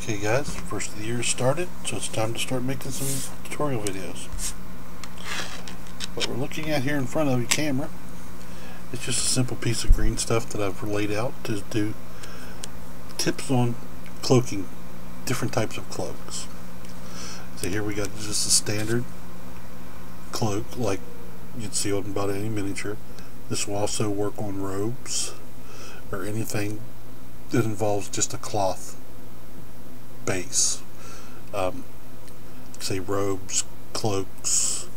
Okay guys, first of the year started, so it's time to start making some tutorial videos. What we're looking at here in front of the camera is just a simple piece of green stuff that I've laid out to do tips on cloaking different types of cloaks. So here we got just a standard cloak like you'd see on about any miniature. This will also work on robes or anything that involves just a cloth base. Say robes, cloaks,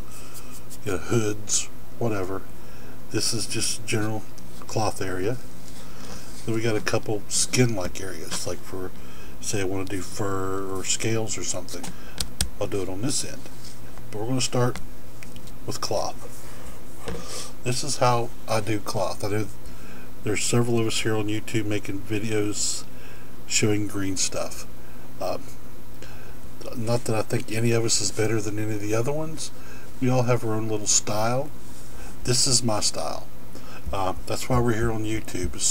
hoods, whatever. This is just general cloth area. Then we got a couple skin-like areas, like for, say I want to do fur or scales or something. I'll do it on this end. But we're going to start with cloth. This is how I do cloth. I know there's several of us here on YouTube making videos showing green stuff. Not that I think any of us is better than any of the other ones. We all have our own little style. This is my style. That's why we're here on YouTube, is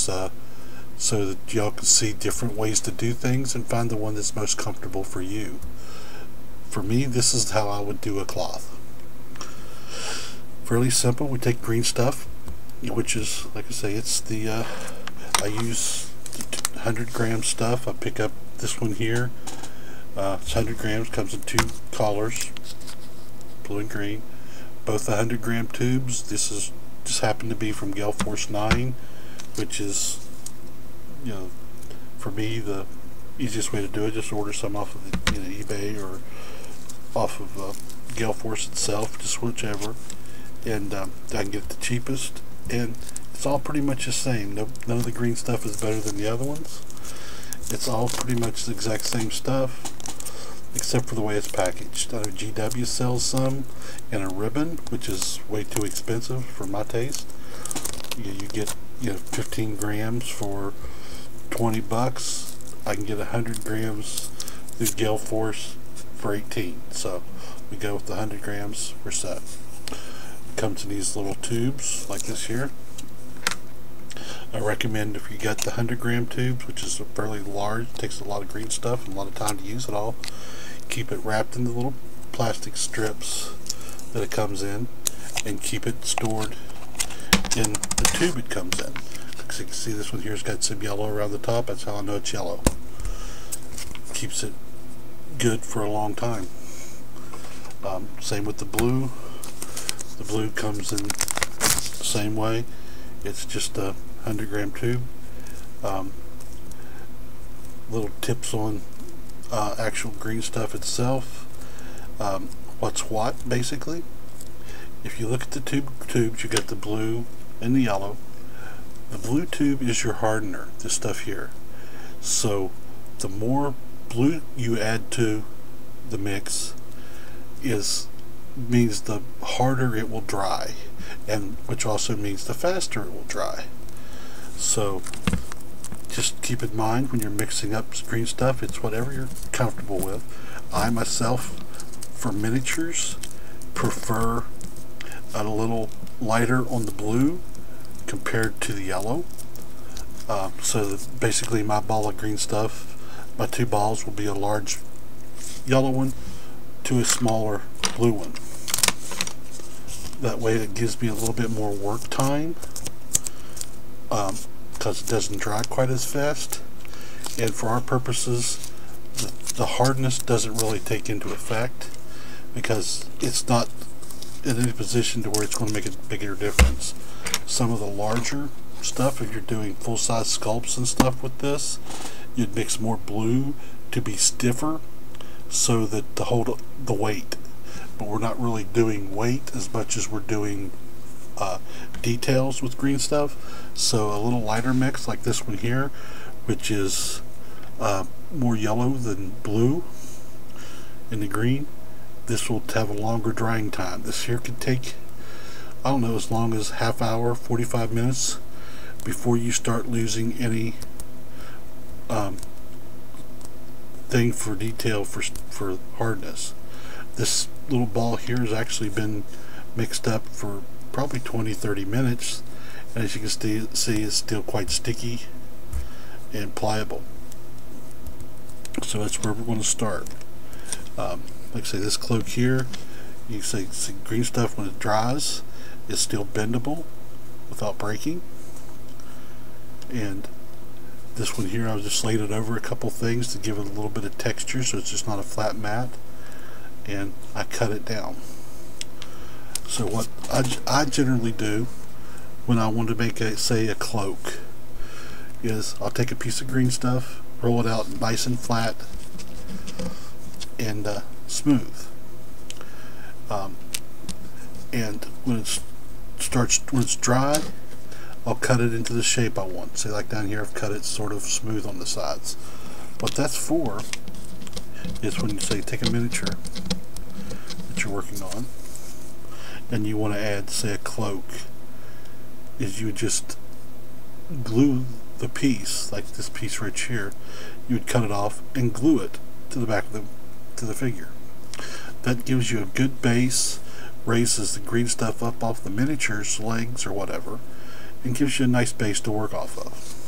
so that y'all can see different ways to do things and find the one that's most comfortable for you. For me, this is how I would do a cloth. Fairly simple. We take green stuff, which is, like I say, it's the I use 100 gram stuff. I pick up this one here. It's 100 grams, comes in two colors, blue and green. Both 100 gram tubes. This is just happened to be from Gale Force 9, which is, for me the easiest way to do it. Just order some off of the, eBay or off of Gale Force itself, just whichever, and I can get it the cheapest. And it's all pretty much the same. None of the green stuff is better than the other ones. It's all pretty much the exact same stuff, except for the way it's packaged. I know GW sells some in a ribbon, which is way too expensive for my taste. You get 15 grams for 20 bucks. I can get 100 grams through Gale Force for 18. So we go with the 100 grams. We're set. Comes in these little tubes like this here. I recommend, if you got the 100 gram tubes, which is fairly large, takes a lot of green stuff and a lot of time to use it all, keep it wrapped in the little plastic strips that it comes in, and keep it stored in the tube it comes in. So you can see this one here has got some yellow around the top. That's how I know it's yellow. Keeps it good for a long time. Same with the blue. The blue comes in the same way. It's just a 100 gram tube. Little tips on actual green stuff itself. What's what, basically. If you look at the tubes, you got the blue and the yellow. The blue tube is your hardener, this stuff here. So the more blue you add to the mix means the harder it will dry, and which also means the faster it will dry. So just keep in mind when you're mixing up green stuff, it's whatever you're comfortable with. I myself, for miniatures, prefer a little lighter on the blue compared to the yellow. So that basically my ball of green stuff, my two balls will be a large yellow one to a smaller blue one. That way it gives me a little bit more work time, because it doesn't dry quite as fast, and for our purposes the hardness doesn't really take into effect, because it's not in any position to where it's going to make a bigger difference. Some of the larger stuff, if you're doing full-size sculpts and stuff with this, you'd mix more blue to be stiffer so that to hold the weight. But we're not really doing weight as much as we're doing details with green stuff. So a little lighter mix like this one here, which is more yellow than blue in the green, this will have a longer drying time. This here could take, I don't know, as long as half hour, 45 minutes before you start losing any thing for detail for hardness. This little ball here has actually been mixed up for probably 20-30 minutes, and as you can see, it's still quite sticky and pliable. So that's where we're going to start. Like I say, this cloak here, you can see green stuff when it dries is still bendable without breaking. And this one here, I just laid it over a couple things to give it a little bit of texture so it's just not a flat mat, and I cut it down. So what I generally do when I want to make say a cloak is I'll take a piece of green stuff, roll it out nice and flat and smooth, and when it's dry, I'll cut it into the shape I want. Say like down here, I've cut it sort of smooth on the sides. What that's for is when you say take a miniature that you're working on and you want to add, say, a cloak, is you would just glue the piece, like this piece right here, you would cut it off and glue it to the back of the figure. That gives you a good base, raises the green stuff up off the miniature's legs or whatever, and gives you a nice base to work off of.